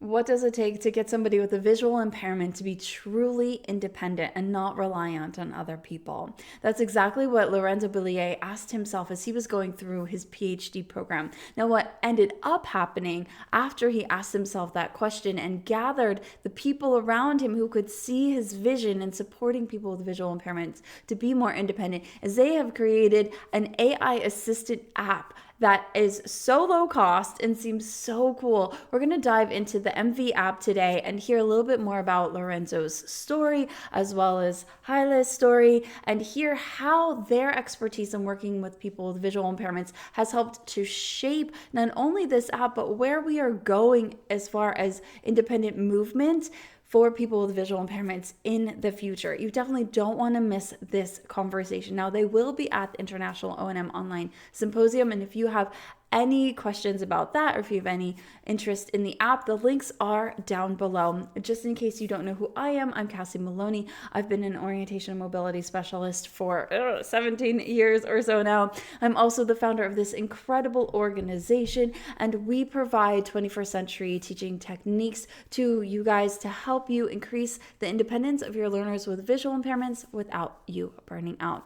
What does it take to get somebody with a visual impairment to be truly independent and not reliant on other people? That's exactly what Lorenzo Haile asked himself as he was going through his PhD program. Now, what ended up happening after he asked himself that question and gathered the people around him who could see his vision in supporting people with visual impairments to be more independent is they have created an AI assisted app that is so low cost and seems so cool. We're going to dive into the EMVI app today and hear a little bit more about Lorenzo's story as well as Haile's story, and hear how their expertise in working with people with visual impairments has helped to shape not only this app, but where we are going as far as independent movement for people with visual impairments in the future. You definitely don't want to miss this conversation. Now, they will be at the International O&M Online Symposium, and if you have any questions about that, or if you have any interest in the app, the links are down below. Just in case you don't know who I am, I'm Cassie Maloney. I've been an orientation and mobility specialist for 17 years or so now. I'm also the founder of this incredible organization, and we provide 21st century teaching techniques to you guys to help you increase the independence of your learners with visual impairments without you burning out.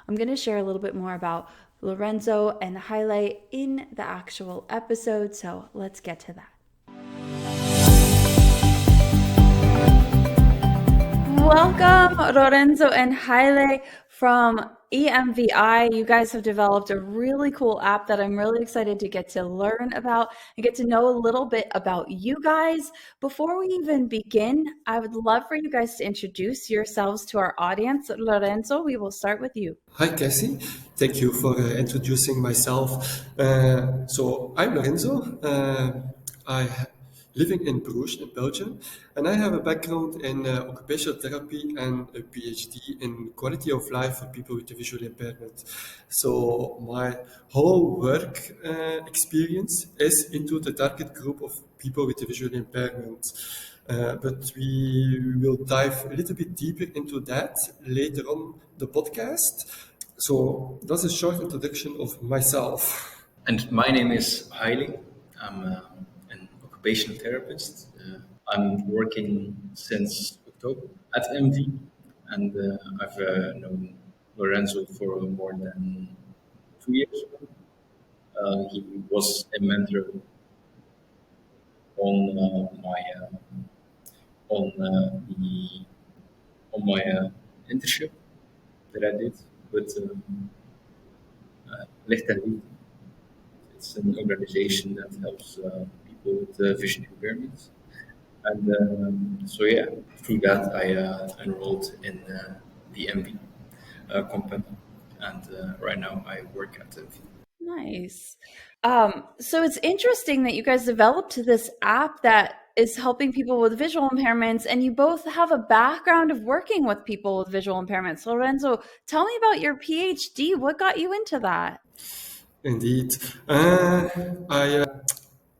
I'm going to share a little bit more about Lorenzo and Haile in the actual episode, so let's get to that. Welcome, Lorenzo and Haile from EMVI. You guys have developed a really cool app that I'm really excited to get to learn about and get to know a little bit about you guys. Before we even begin, I would love for you guys to introduce yourselves to our audience. Lorenzo, we will start with you. Hi, Cassie. Thank you for introducing myself. So I'm Lorenzo. I living in Bruges in Belgium, and I have a background in occupational therapy and a PhD in quality of life for people with a visual impairment. So my whole work experience is into the target group of people with a visual impairment. But we will dive a little bit deeper into that later on the podcast. So that's a short introduction of myself. And my name is Haile. I'm an occupational therapist. I'm working since October at EMVI, and I've known Lorenzo for more than 2 years. He was a mentor on my internship that I did with Licht en Lied. It's an organization that helps people with vision impairments. And so, yeah, through that, I enrolled in the EMVI company. And right now, I work at EMVI. Nice. So it's interesting that you guys developed this app that is helping people with visual impairments, and you both have a background of working with people with visual impairments. Lorenzo, tell me about your PhD. What got you into that? Indeed. I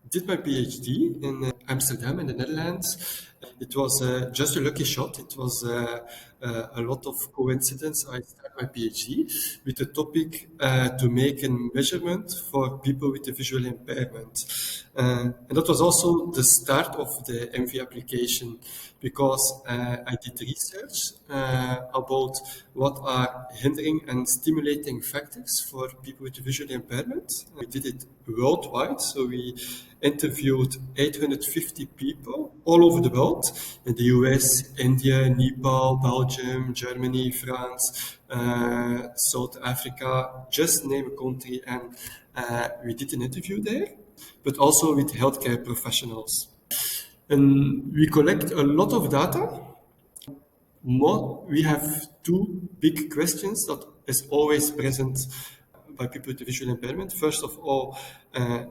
did my PhD in Amsterdam in the Netherlands. It was just a lucky shot. It was a lot of coincidence. I started my PhD with the topic to make a measurement for people with a visual impairment. And that was also the start of the EMVI application, because I did research about what are hindering and stimulating factors for people with visual impairment. We did it worldwide, so we interviewed 850 people all over the world, in the US, India, Nepal, Belgium, Germany, France, South Africa, just name a country, and we did an interview there, but also with healthcare professionals. And we collect a lot of data. We have two big questions that is always present by people with visual impairment. First of all,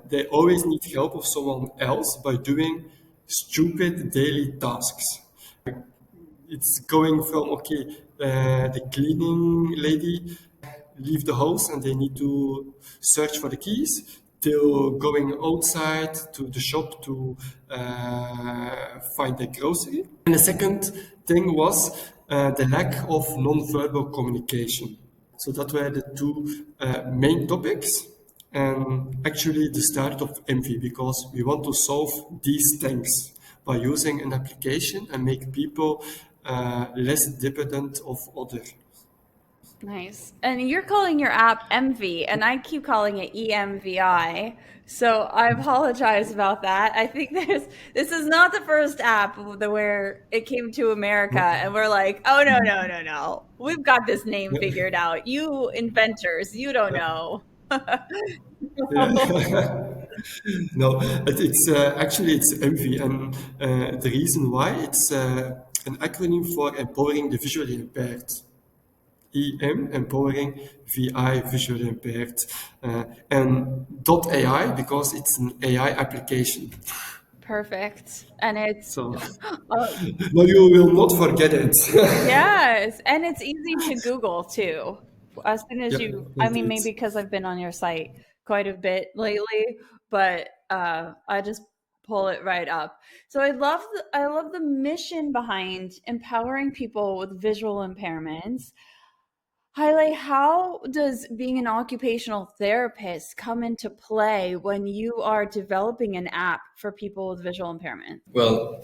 they always need help of someone else by doing stupid daily tasks. It's going from, the cleaning lady leave the house and they need to search for the keys, till going outside to the shop to find their grocery. And the second thing was the lack of non-verbal communication. So that were the two main topics, and actually the start of EMVI, because we want to solve these things. by using an application and make people less dependent of others. Nice. And you're calling your app EMVI, and I keep calling it EMVI. So I apologize about that. I think this is not the first app where it came to America and we're like, oh no, no, no, no. We've got this name figured out. You inventors, you don't know. Yeah. No, it's actually it's EMVI, and the reason why it's an acronym for empowering the visually impaired. Empowering VI, visually impaired, and .ai because it's an AI application. Perfect. And it's So oh, no, you will not forget it. yes, and it's easy to Google too. As soon as Yeah, I mean, indeed. maybe because I've been on your site quite a bit lately, but I just pull it right up. So I love the mission behind empowering people with visual impairments. Highlight, how does being an occupational therapist come into play when you are developing an app for people with visual impairment? Well,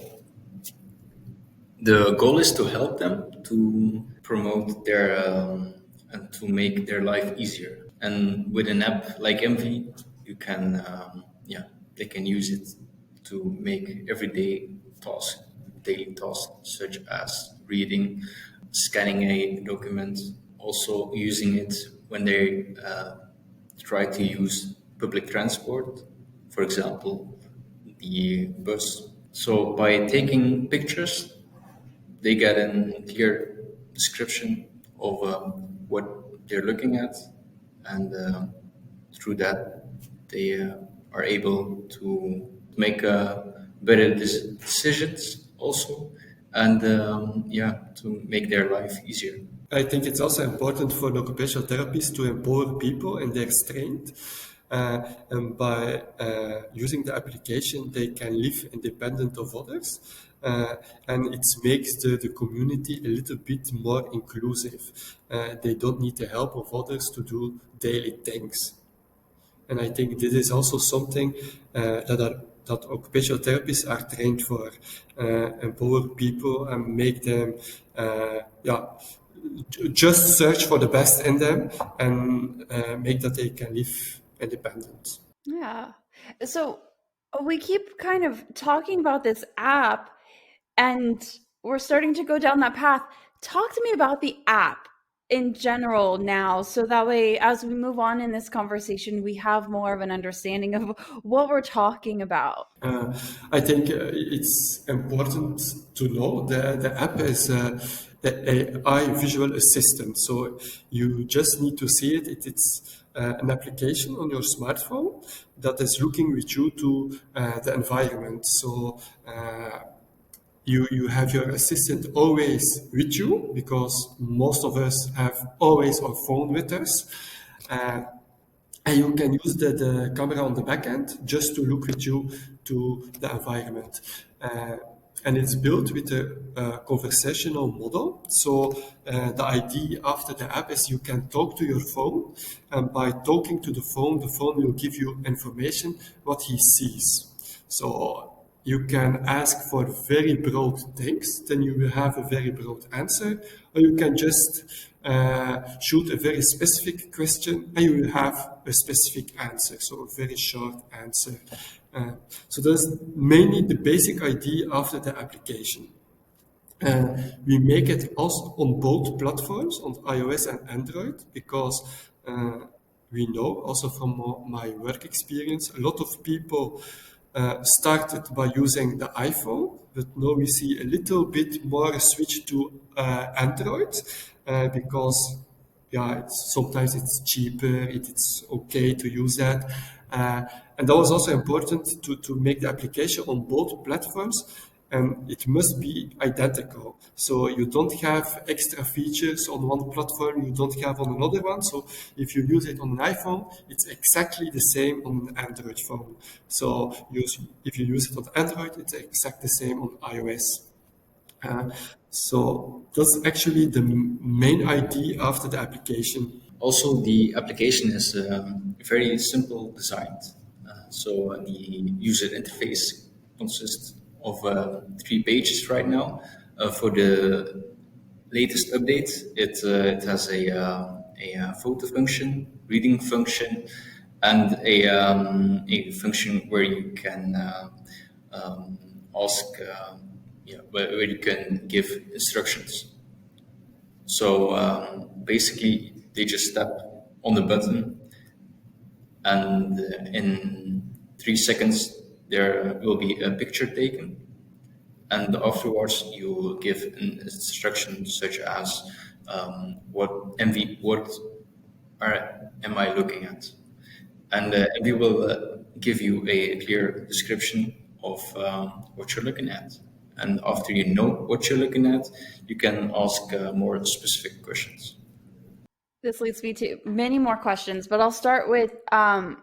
the goal is to help them to promote their and to make their life easier. And with an app like EMVI, you can they can use it to make everyday tasks, daily tasks such as reading, scanning a document, also using it when they try to use public transport, for example, the bus. So by taking pictures, they get a clear description of what they're looking at, and through that, they are able to make better decisions also, and to make their life easier. I think it's also important for an occupational therapist to empower people in their strength. And by using the application, they can live independent of others. And it makes the community a little bit more inclusive. They don't need the help of others to do daily things. And I think this is also something that occupational therapists are trained for, empower people and make them, just search for the best in them and make that they can live independent. Yeah. So we keep kind of talking about this app and we're starting to go down that path. Talk to me about the app in general now, so that way, as we move on in this conversation, we have more of an understanding of what we're talking about. I think it's important to know the app is a AI visual assistant. So you just need to see it. It's an application on your smartphone that is looking with you to the environment. So you have your assistant always with you because most of us have always our phone with us. Uh, and you can use the camera on the back end just to look with you to the environment. And it's built with a conversational model. So the idea after the app is you can talk to your phone, and by talking to the phone will give you information what he sees. So you can ask for very broad things, then you will have a very broad answer, or you can just shoot a very specific question and you will have a specific answer, so a very short answer. So that's mainly the basic idea after the application. We make it also on both platforms, on iOS and Android, because we know also from my work experience, a lot of people started by using the iPhone, but now we see a little bit more switch to Android because sometimes it's cheaper, it's okay to use that. And that was also important to make the application on both platforms, and it must be identical. So you don't have extra features on one platform you don't have on another one. So if you use it on an iPhone, it's exactly the same on an Android phone. So if you use it on Android, it's exactly the same on iOS. Uh, so that's actually the main idea after the application. Also, the application is very simple designed. So the user interface consists of 3 pages right now. For the latest update, it has a photo function, reading function, and a function where you can ask, where you can give instructions. So basically, they just tap on the button, and in 3 seconds, there will be a picture taken. And afterwards, you will give an instruction such as what am I looking at? And EMVI will give you a clear description of what you're looking at. And after you know what you're looking at, you can ask more specific questions. This leads me to many more questions, but I'll start with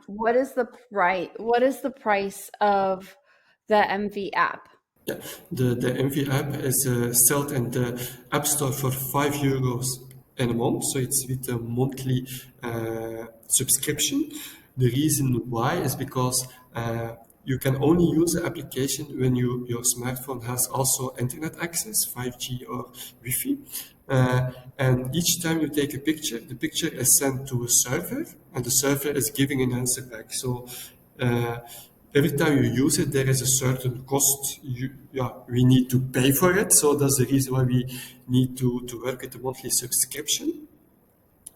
what is the price? What is the price of the EMVI app? Yeah, the EMVI app is sold in the App Store for €5 in a month, so it's with a monthly subscription. The reason why is because you can only use the application when your smartphone has also internet access, 5G or Wi-Fi. And each time you take a picture, the picture is sent to a server, and the server is giving an answer back. So every time you use it, there is a certain cost we need to pay for it. So that's the reason why we need to work with the monthly subscription.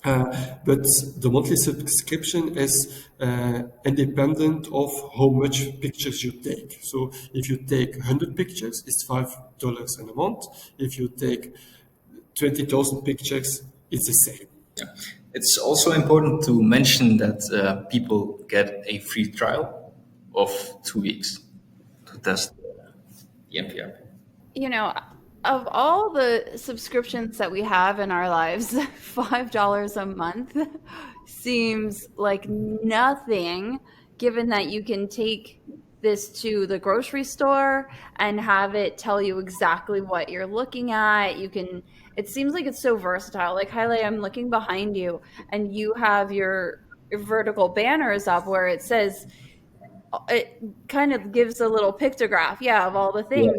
But the monthly subscription is independent of how much pictures you take. So if you take 100 pictures, it's $5 in a month. If you take 20,000 pictures, it's the same. Yeah. It's also important to mention that people get a free trial of 2 weeks to test the EMVI app. You know, of all the subscriptions that we have in our lives, $5 a month seems like nothing, given that you can take this to the grocery store and have it tell you exactly what you're looking at. It seems like it's so versatile. Like, Haile, I'm looking behind you, and you have your vertical banners up where it says, it kind of gives a little pictograph, of all the things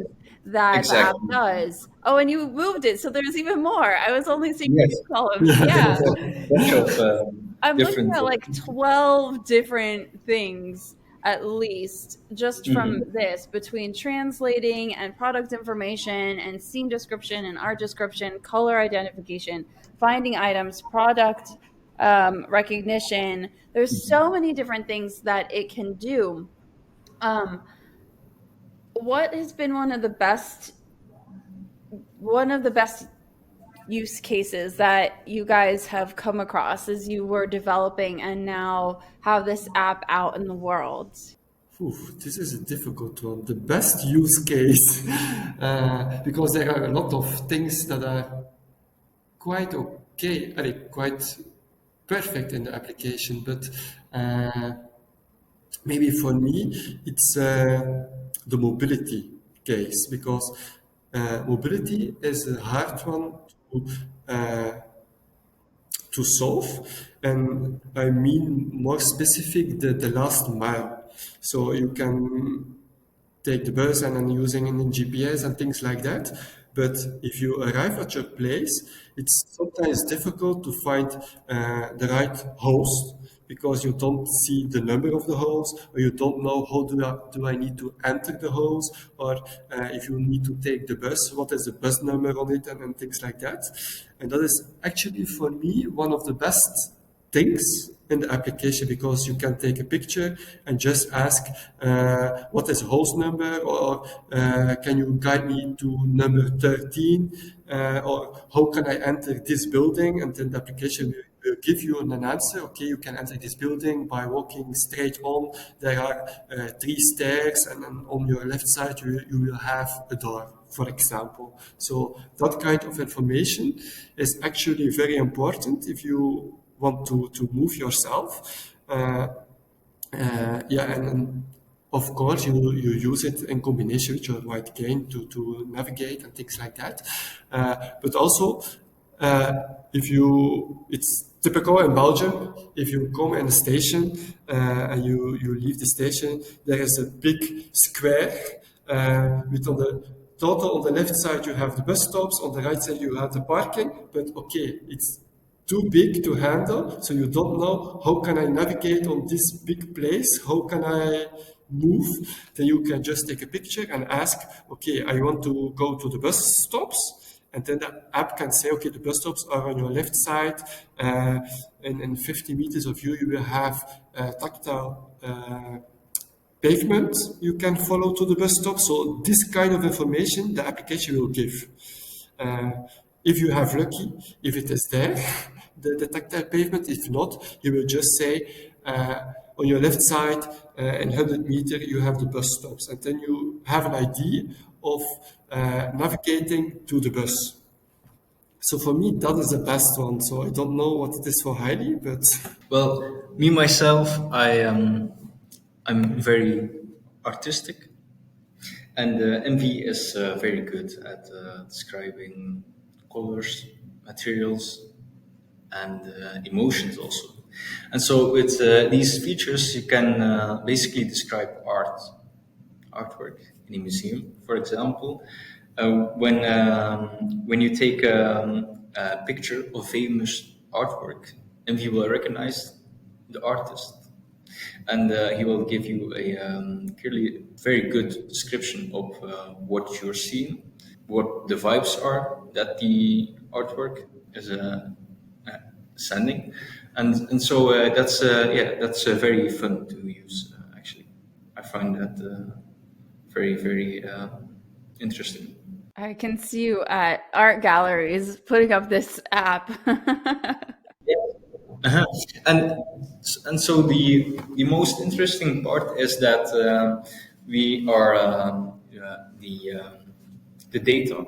that the app Exactly. does. Oh, and you moved it, so there's even more. I was only seeing Yes. two columns. There's Yeah. a bunch of I'm looking different. at like 12 different things at least just from this, between translating and product information and scene description and art description, color identification, finding items, product recognition. There's so many different things that it can do. What has been one of the best use cases that you guys have come across as you were developing and now have this app out in the world? This is a difficult one. The best use case, because there are a lot of things that are quite okay, quite perfect in the application, but maybe for me, it's the mobility case, because mobility is a hard one to solve, and I mean more specific the last mile. So you can take the bus and then using it in GPS and things like that. But if you arrive at your place, it's sometimes difficult to find the right host, because you don't see the number of the host, or you don't know how do I need to enter the host, or if you need to take the bus, what is the bus number on it, and things like that. And that is actually for me one of the best things in the application, because you can take a picture and just ask what is host number, or can you guide me to number 13, or how can I enter this building, and then the application will give you an answer. Okay, you can enter this building by walking straight on. There are 3 stairs, and then on your left side you will have a door, for example. So that kind of information is actually very important if you want to move yourself. And of course you use it in combination with your white cane to navigate and things like that. But also, it's typical in Belgium, if you come in a station and you leave the station, there is a big square With on the total on the left side you have the bus stops, on the right side you have the parking, but okay, it's too big to handle, so you don't know how can I navigate on this big place, how can I move, then you can just take a picture and ask, okay, I want to go to the bus stops, and then the app can say, okay, the bus stops are on your left side, in 50 meters of you, you will have tactile pavement you can follow to the bus stop. So this kind of information the application will give. If you have lucky, if it is there, the tactile pavement. If not, you will just say on your left side in 100 meters you have the bus stops, and then you have an idea of navigating to the bus. So for me, that is the best one. So I don't know what it is for Haile, but Well, me myself, I'm very artistic, and EMVI is very good at describing colors, materials, and emotions also. And so with these features, you can basically describe artwork in a museum. For example, when you take a picture of famous artwork, EMVI will recognize the artist, and he will give you a clearly very good description of what you're seeing, what the vibes are that the artwork is sending, and so that's very fun to use. Actually, I find that very interesting. I can see you at art galleries putting up this app. Uh-huh. And and so the most interesting part is that we are the data.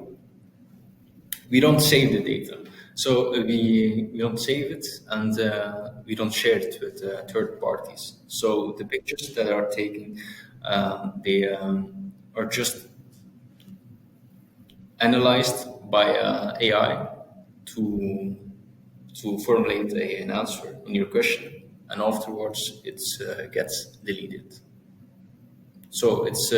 We don't save the data, so we don't save it, and we don't share it with third parties. So the pictures that are taken, they are just analyzed by AI to formulate an answer on your question, and afterwards it gets deleted. So it's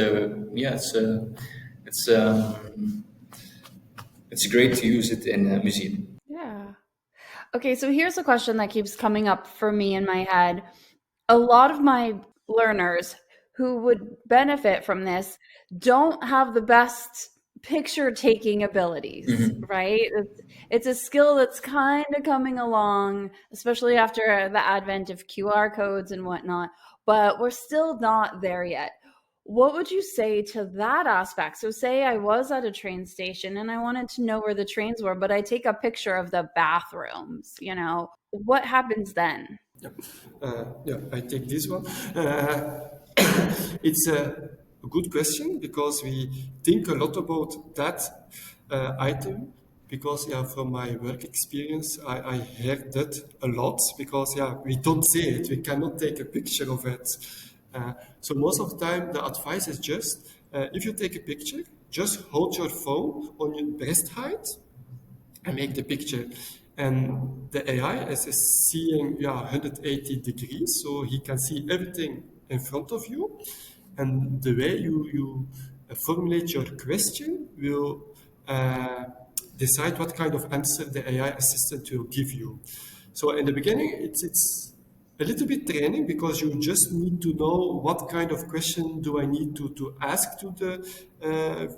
great to use it in a museum. Yeah. Okay, so here's a question that keeps coming up for me in my head. A lot of my learners who would benefit from this don't have the best picture taking abilities, right? It's a skill that's kind of coming along, especially after the advent of QR codes and whatnot, but we're still not there yet. What would you say to that aspect? So say I was at a train station and I wanted to know where the trains were, but I take a picture of the bathrooms, what happens then? yeah, I take this one. It's a good question because we think a lot about that item. Because from my work experience, I heard that a lot. Because we don't see it, we cannot take a picture of it. So most of the time, the advice is just if you take a picture, just hold your phone on your breast height and make the picture. And the AI is seeing 180 degrees, so he can see everything in front of you. And the way you formulate your question will decide what kind of answer the AI assistant will give you. So in the beginning, it's a little bit training because you just need to know what kind of question do I need to ask to the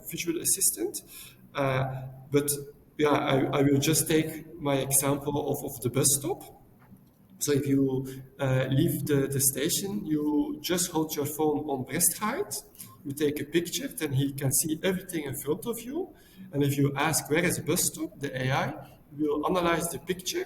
visual assistant. But I will just take my example of the bus stop. So if you leave the station, you just hold your phone on breast height, you take a picture, then he can see everything in front of you. And if you ask where is the bus stop, the AI will analyze the picture,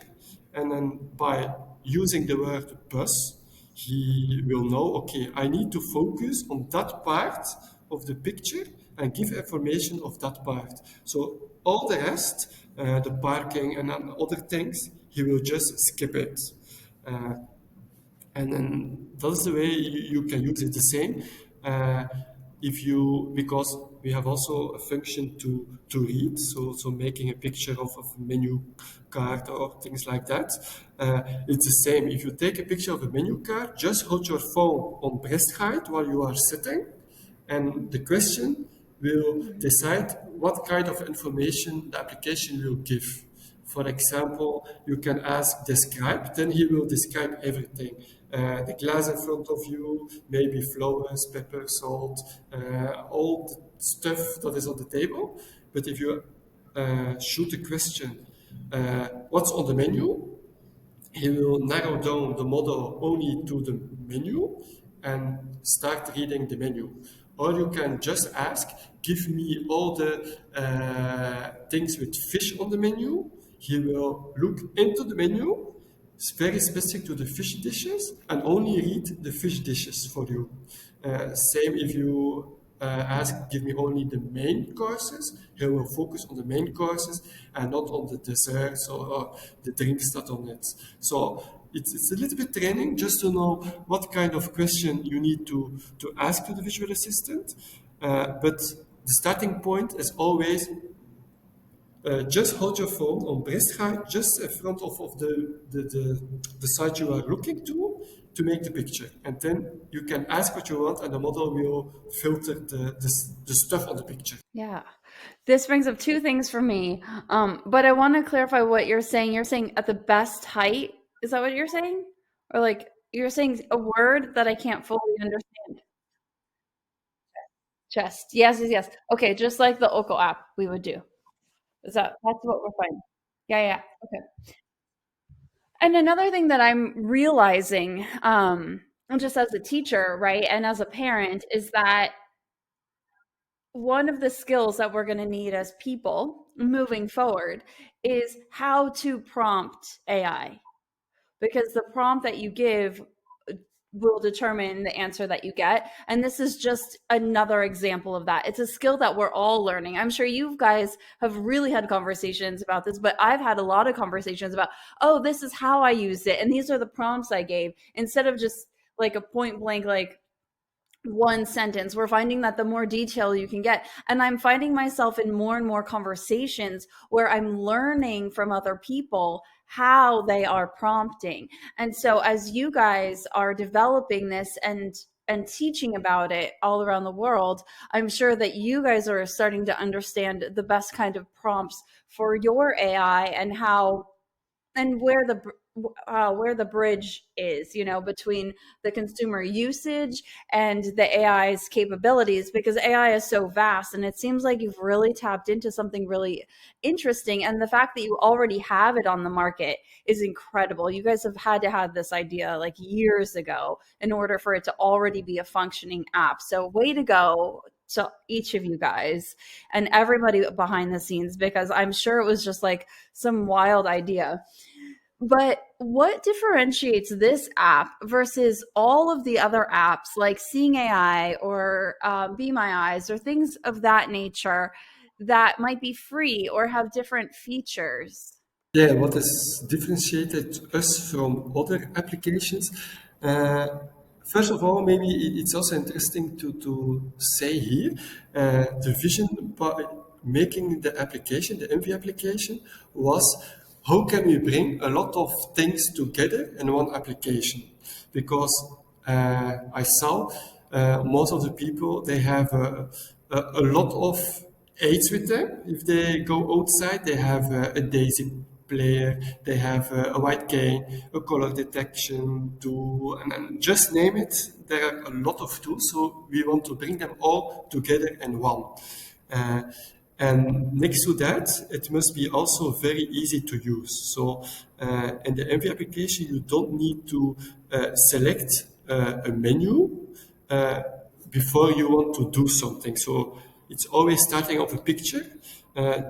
and then by using the word bus, he will know, okay, I need to focus on that part of the picture and give information of that part. So all the rest, the parking and other things, he will just skip it. And then that's the way you can use it the same. Because we have also a function to read, so making a picture of a menu card or things like that. It's the same. If you take a picture of a menu card, just hold your phone on breast height while you are sitting, and the question will decide what kind of information the application will give. For example, you can ask describe, then he will describe everything. The glass in front of you, maybe flowers, pepper, salt, all the stuff that is on the table. But if you shoot a question, what's on the menu? He will narrow down the model only to the menu and start reading the menu. Or you can just ask, give me all the things with fish on the menu. He will look into the menu, it's very specific to the fish dishes, and only read the fish dishes for you. Same if you ask, give me only the main courses, he will focus on the main courses and not on the desserts or the drinks that on it. So it's a little bit training just to know what kind of question you need to ask to the visual assistant. But the starting point is always just hold your phone on breast height, just in front of the side you are looking to make the picture. And then you can ask what you want and the model will filter the stuff on the picture. Yeah. This brings up two things for me. But I want to clarify what you're saying. You're saying at the best height. Is that what you're saying? Or like you're saying a word that I can't fully understand. Chest. Yes, yes, yes. Okay, just like the Occo app we would do. That's what we're finding. Yeah, yeah. Okay. And another thing that I'm realizing, just as a teacher, right, and as a parent, is that one of the skills that we're going to need as people moving forward is how to prompt AI, because the prompt that you give will determine the answer that you get. And this is just another example of that. It's a skill that we're all learning. I'm sure you guys have really had conversations about this, but I've had a lot of conversations about, oh, this is how I used it, and these are the prompts I gave, instead of just like a point blank, like one sentence. We're finding that the more detail you can get, and I'm finding myself in more and more conversations where I'm learning from other people how they are prompting. And so as you guys are developing this and teaching about it all around the world, I'm sure that you guys are starting to understand the best kind of prompts for your AI and how and where the bridge is, between the consumer usage and the AI's capabilities, because AI is so vast, and it seems like you've really tapped into something really interesting. And the fact that you already have it on the market is incredible. You guys have had to have this idea like years ago in order for it to already be a functioning app. So way to go to each of you guys and everybody behind the scenes, because I'm sure it was just like some wild idea. But what differentiates this app versus all of the other apps like Seeing AI or Be My Eyes or things of that nature that might be free or have different features? Yeah, what has differentiated us from other applications? First of all, maybe it's also interesting to say here, the vision by making the application, the EMVI application, was how can we bring a lot of things together in one application? Because I saw most of the people, they have a lot of aids with them. If they go outside, they have a daisy player, they have a white cane, a color detection tool, and just name it. There are a lot of tools, so we want to bring them all together in one. And next to that, it must be also very easy to use. So in the EMVI application, you don't need to select a menu before you want to do something. So it's always starting off a picture.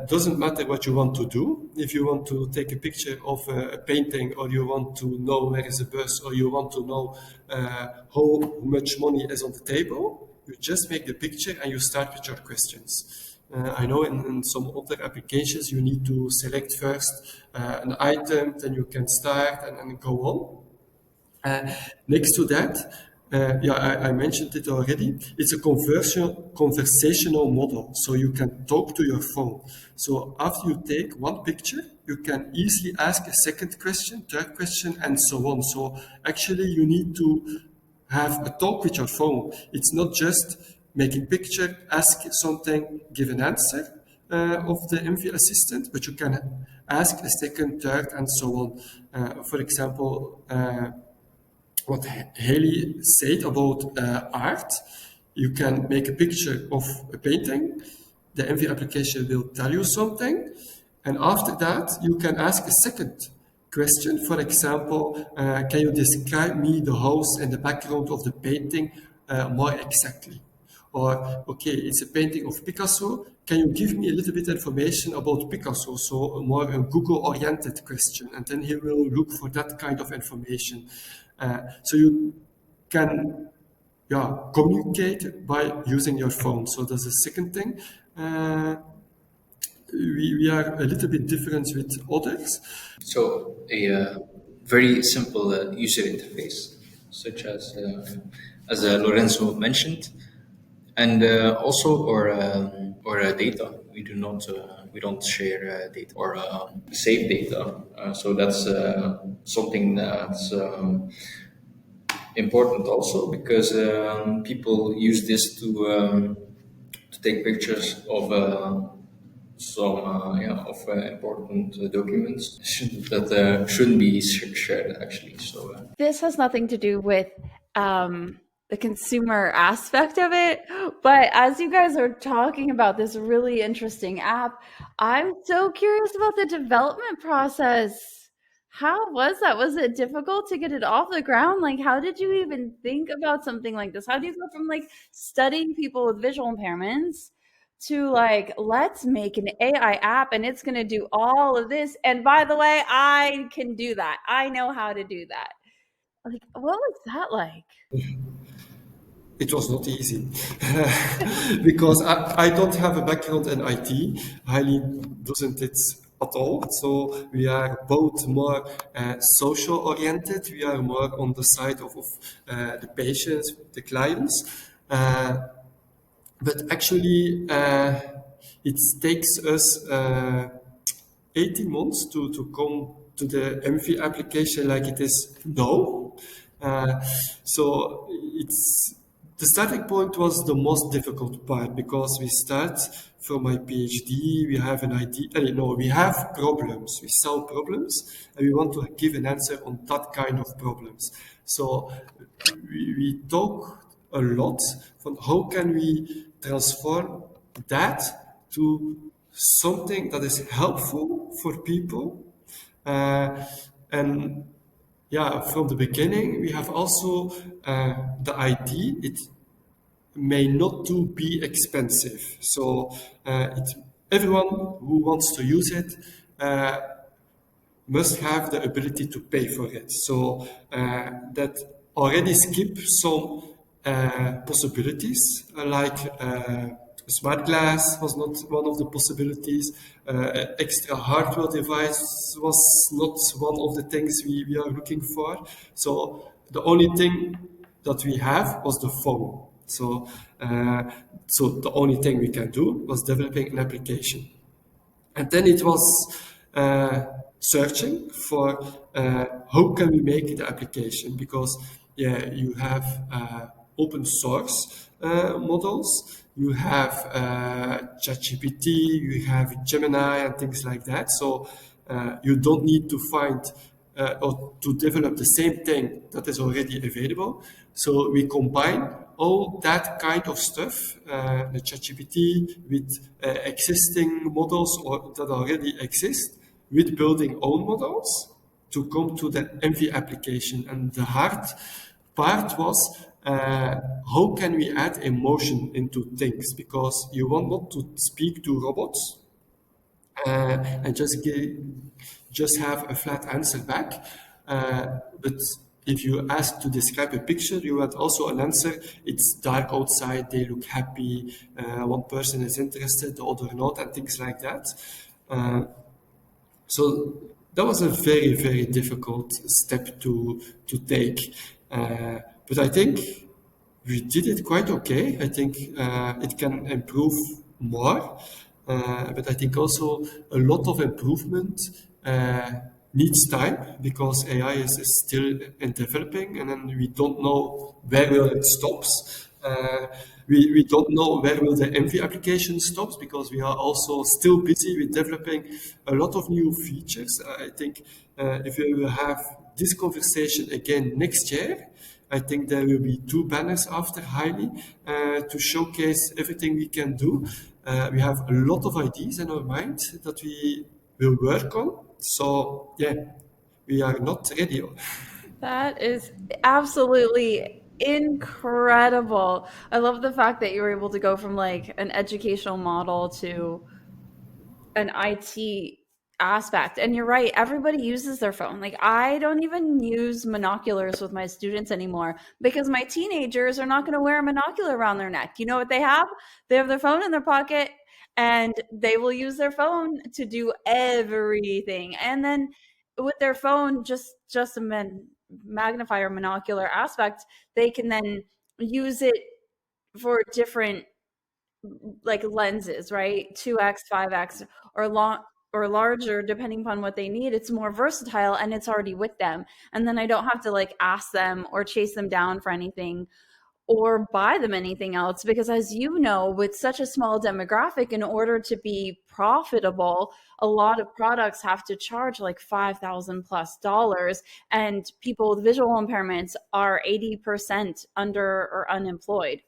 Doesn't matter what you want to do. If you want to take a picture of a painting, or you want to know where is a bus, or you want to know how much money is on the table, you just make the picture and you start with your questions. I know in some other applications you need to select first an item, then you can start and go on. Next to that, I mentioned it already. It's a conversational model, so you can talk to your phone. So after you take one picture, you can easily ask a second question, third question, and so on. So actually, you need to have a talk with your phone. It's not just making picture, ask something, give an answer of the EMVI assistant, but you can ask a second, third, and so on. For example, what Haley said about art, you can make a picture of a painting, the EMVI application will tell you something, and after that, you can ask a second question. For example, can you describe me the house and the background of the painting more exactly? Or, okay, it's a painting of Picasso. Can you give me a little bit information about Picasso? So more a Google-oriented question, and then he will look for that kind of information. So you can communicate by using your phone. So that's the second thing. We are a little bit different with others. So a very simple user interface, such as Lorenzo mentioned, and also or data. We don't share data or save data. So that's something that's important also, because people use this to take pictures of some important documents that shouldn't be shared actually. So This has nothing to do with the consumer aspect of it, but as you guys are talking about this really interesting app, I'm so curious about the development process. How was that? Was it difficult to get it off the ground? Like, how did you even think about something like this? How do you go from like studying people with visual impairments to like, let's make an AI app and it's going to do all of this? And by the way, I can do that. I know how to do that. Like, what was that like? It was not easy because I don't have a background in IT. Haile doesn't it at all. So we are both more social oriented. We are more on the side of the patients, the clients. But actually, it takes us 18 months to come to the EMVI application like it is now. So it's the starting point was the most difficult part because we start from my PhD, we have an idea, we have problems, we solve problems, and we want to give an answer on that kind of problems. So we talk a lot from how can we transform that to something that is helpful for people. And yeah, from the beginning, we have also the idea it may not to be expensive. So everyone who wants to use it must have the ability to pay for it. So that already skip some possibilities, like smart glass was not one of the possibilities. Extra hardware device was not one of the things we are looking for. So the only thing that we have was the phone. So the only thing we can do was developing an application. And then it was searching for how can we make the application, because you have open source models, you have ChatGPT, you have Gemini and things like that. So you don't need to find or to develop the same thing that is already available. So we combine all that kind of stuff, the ChatGPT with existing models that already exist, with building own models to come to the EMVI application. And the hard part was how can we add emotion into things, because you want not to speak to robots and just have a flat answer back. But if you ask to describe a picture, you want also an answer. It's dark outside, they look happy, one person is interested, the other not, and things like that. So that was a very, very difficult step to take. But I think we did it quite okay. I think it can improve more. But I think also a lot of improvement needs time, because AI is still in developing, and then we don't know where will it stops. Uh, we don't know where will the EMVI application stops because we are also still busy with developing a lot of new features. I think if we will have this conversation again next year, I think there will be two banners after Haile to showcase everything we can do. We have a lot of ideas in our mind that we will work on. So yeah, we are not ready. That is absolutely incredible. I love the fact that you were able to go from like an educational model to an IT aspect. And you're right, everybody uses their phone. Like I don't even use monoculars with my students anymore because my teenagers are not going to wear a monocular around their neck. You know what they have? They have their phone in their pocket and they will use their phone to do everything. And then with their phone, just a magnifier monocular aspect, they can then use it for different like lenses, right? 2x, 5x, or long or larger, depending upon what they need. It's more versatile and it's already with them. And then I don't have to like ask them or chase them down for anything or buy them anything else. Because as you know, with such a small demographic, in order to be profitable, a lot of products have to charge like $5,000+ and people with visual impairments are 80% under or unemployed,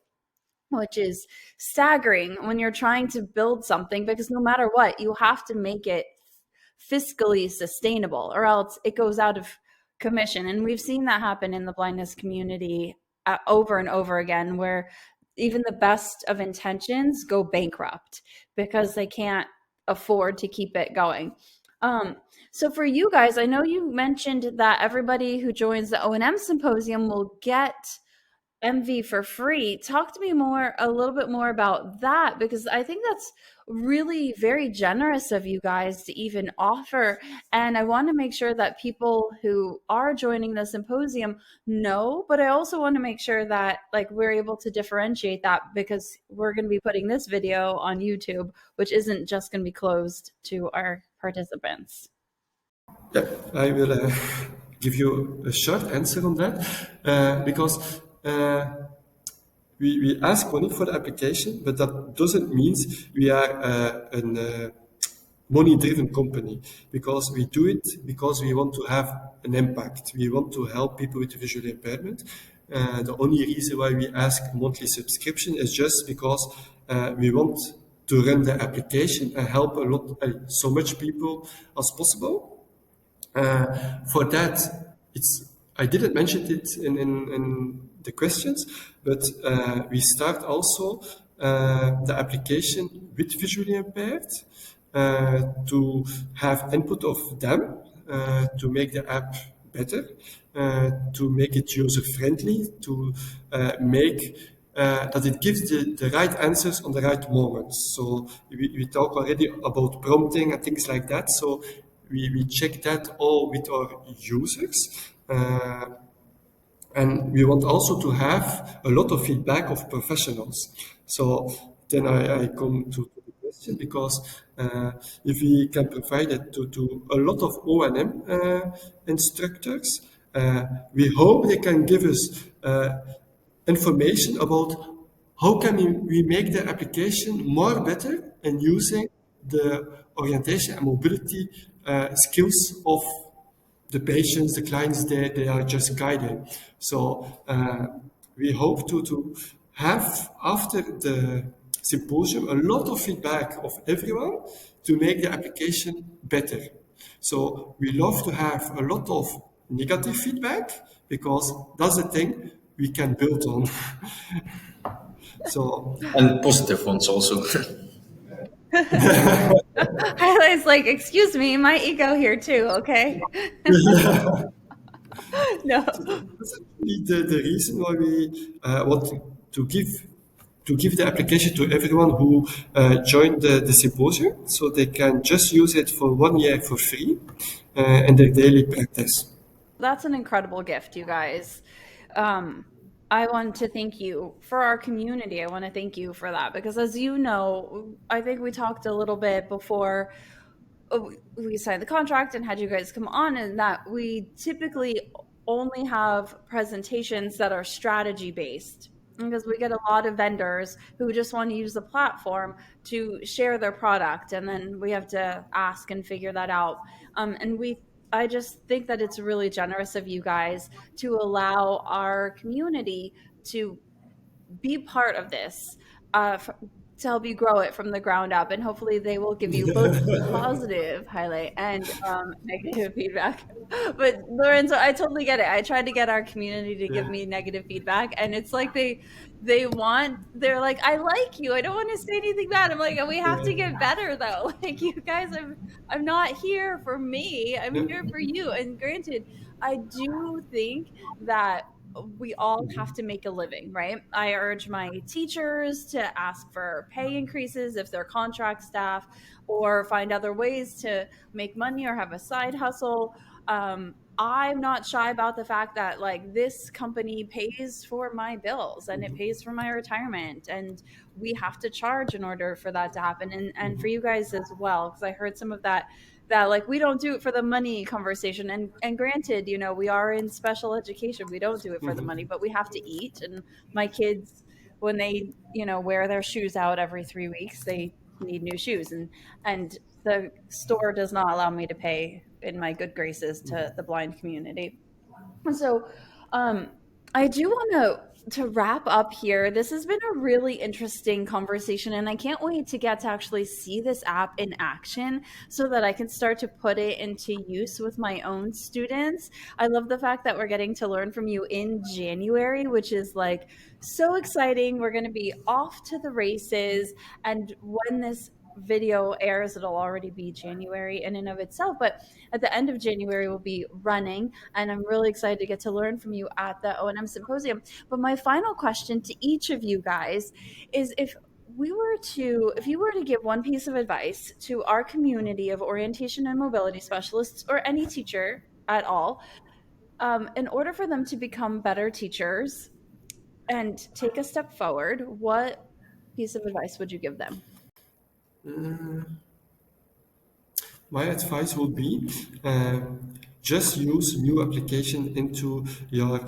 which is staggering when you're trying to build something, because no matter what, you have to make it fiscally sustainable or else it goes out of commission. And we've seen that happen in the blindness community over and over again, where even the best of intentions go bankrupt because they can't afford to keep it going. So for you guys, I know you mentioned that everybody who joins the O&M symposium will get EMVI for free. Talk to me a little bit more about that, because I think that's really very generous of you guys to even offer. And I want to make sure that people who are joining the symposium know, but I also want to make sure that like we're able to differentiate that, because we're going to be putting this video on YouTube, which isn't just going to be closed to our participants. Yeah, I will give you a short answer on that because we ask money for the application, but that doesn't mean we are a money-driven company, because we do it because we want to have an impact. We want to help people with visual impairment. The only reason why we ask monthly subscription is just because we want to run the application and help so much people as possible. For that, I didn't mention it in the questions, but we start also the application with visually impaired to have input of them to make the app better, to make it user friendly, to make that it gives the right answers on the right moments. So we talk already about prompting and things like that. So we check that all with our users. And we want also to have a lot of feedback of professionals. So then I come to the question, because if we can provide it to a lot of O&M instructors, we hope they can give us information about how can we make the application more better in using the orientation and mobility skills of the patients, the clients they are just guiding. So we hope to have, after the symposium, a lot of feedback of everyone to make the application better. So we love to have a lot of negative feedback, because that's the thing we can build on. So And positive ones also. Highlight's like, excuse me, my ego here too, okay? No. that's actually the reason why we want to give the application to everyone who joined the symposium, so they can just use it for 1 year for free in their daily practice. That's an incredible gift, you guys. Um, I want to thank you for our community. I want to thank you for that, because, as you know, I think we talked a little bit before we signed the contract and had you guys come on, and that we typically only have presentations that are strategy based. because we get a lot of vendors who just want to use the platform to share their product, and then we have to ask and figure that out. And I just think that it's really generous of you guys to allow our community to be part of this, to help you grow it from the ground up, and hopefully they will give you both positive highlight and negative feedback. But Lorenzo, I totally get it. I tried to get our community to give Yeah. me negative feedback, and it's like they're like, I like you, I don't want to say anything bad. I'm like, we have to get better though. Like, you guys, I'm not here for me, I'm Yeah. here for you. And granted, I do think that we all have to make a living, right? I urge my teachers to ask for pay increases if they're contract staff, or find other ways to make money or have a side hustle. I'm not shy about the fact that, like, this company pays for my bills and it pays for my retirement, and we have to charge in order for that to happen. And for you guys as well, because I heard some of that like, we don't do it for the money conversation. And granted, we are in special education, we don't do it for the money, but we have to eat. And my kids, when they wear their shoes out every 3 weeks, they need new shoes. And the store does not allow me to pay in my good graces to the blind community. So, um, I do want to wrap up here. This has been a really interesting conversation, and I can't wait to get to actually see this app in action so that I can start to put it into use with my own students. I love the fact that we're getting to learn from you in January, which is like so exciting. We're going to be off to the races, and when this video airs, it'll already be January in and of itself. But at the end of January, we'll be running, and I'm really excited to get to learn from you at the O&M Symposium. But my final question to each of you guys is, if you were to give one piece of advice to our community of orientation and mobility specialists, or any teacher at all, in order for them to become better teachers and take a step forward, what piece of advice would you give them? My advice would be just use new application into your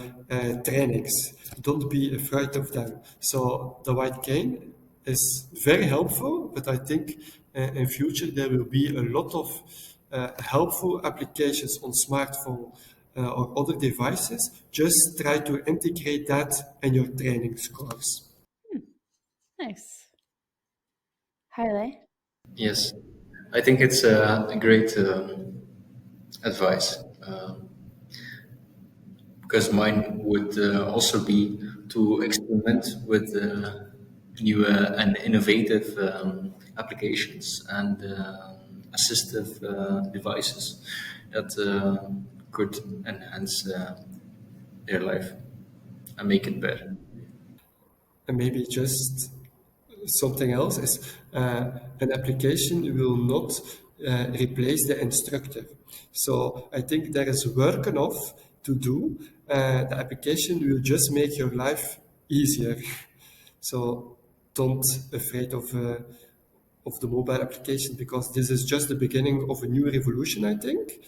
trainings. Don't be afraid of them. So the white cane is very helpful, but I think in future there will be a lot of helpful applications on smartphone or other devices. Just try to integrate that in your training course. Nice. Haile? Yes, I think it's a great advice, because mine would also be to experiment with new and innovative applications and assistive devices that could enhance their life and make it better. And maybe just something else is an application will not replace the instructor. So I think there is work enough to do. The application will just make your life easier. So don't afraid of the mobile application, because this is just the beginning of a new revolution, I think.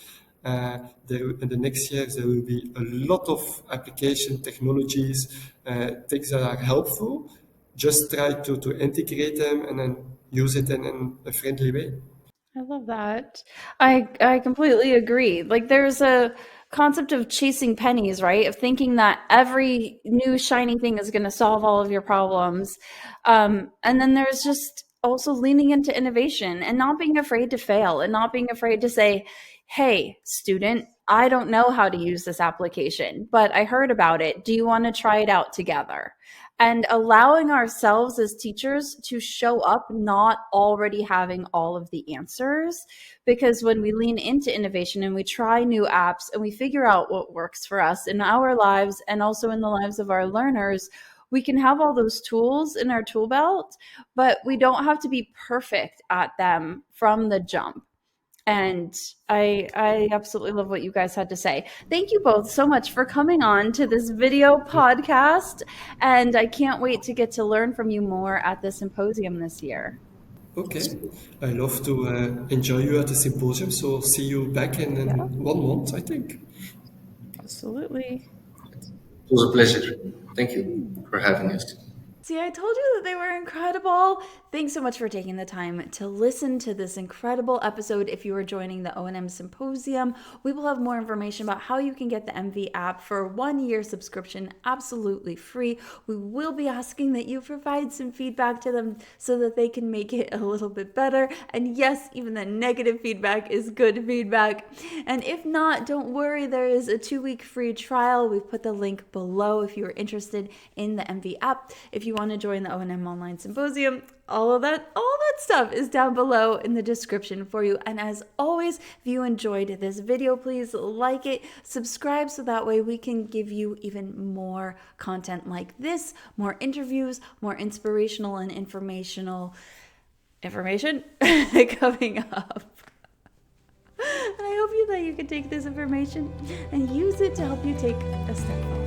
In the next years, there will be a lot of application technologies, things that are helpful. Just try to integrate them and then use it in a friendly way. I love that. I completely agree. Like, there's a concept of chasing pennies, right? Of thinking that every new shiny thing is going to solve all of your problems. And then there's just also leaning into innovation and not being afraid to fail, and not being afraid to say, "Hey, student, I don't know how to use this application, but I heard about it. Do you want to try it out together?" And allowing ourselves as teachers to show up not already having all of the answers. Because when we lean into innovation and we try new apps and we figure out what works for us in our lives and also in the lives of our learners, we can have all those tools in our tool belt, but we don't have to be perfect at them from the jump. And I absolutely love what you guys had to say. Thank you both so much for coming on to this video podcast. And I can't wait to get to learn from you more at the symposium this year. Okay, I love to enjoy you at the symposium. So see you back in Yeah, 1 month, I think. absolutely. It was a pleasure. Thank you for having us. See, I told you that they were incredible. Thanks so much for taking the time to listen to this incredible episode. If you are joining the O&M Symposium, we will have more information about how you can get the EMVI app for a 1-year subscription absolutely free. We will be asking that you provide some feedback to them so that they can make it a little bit better. And yes, even the negative feedback is good feedback. And if not, don't worry, there is a 2-week free trial. We've put the link below if you are interested in the EMVI app. If you want to join the O&M Online Symposium, all that stuff is down below in the description for you. And as always, if you enjoyed this video, please like it, subscribe, so that way we can give you even more content like this, more interviews, more inspirational and information coming up. And I hope that you can take this information and use it to help you take a step forward.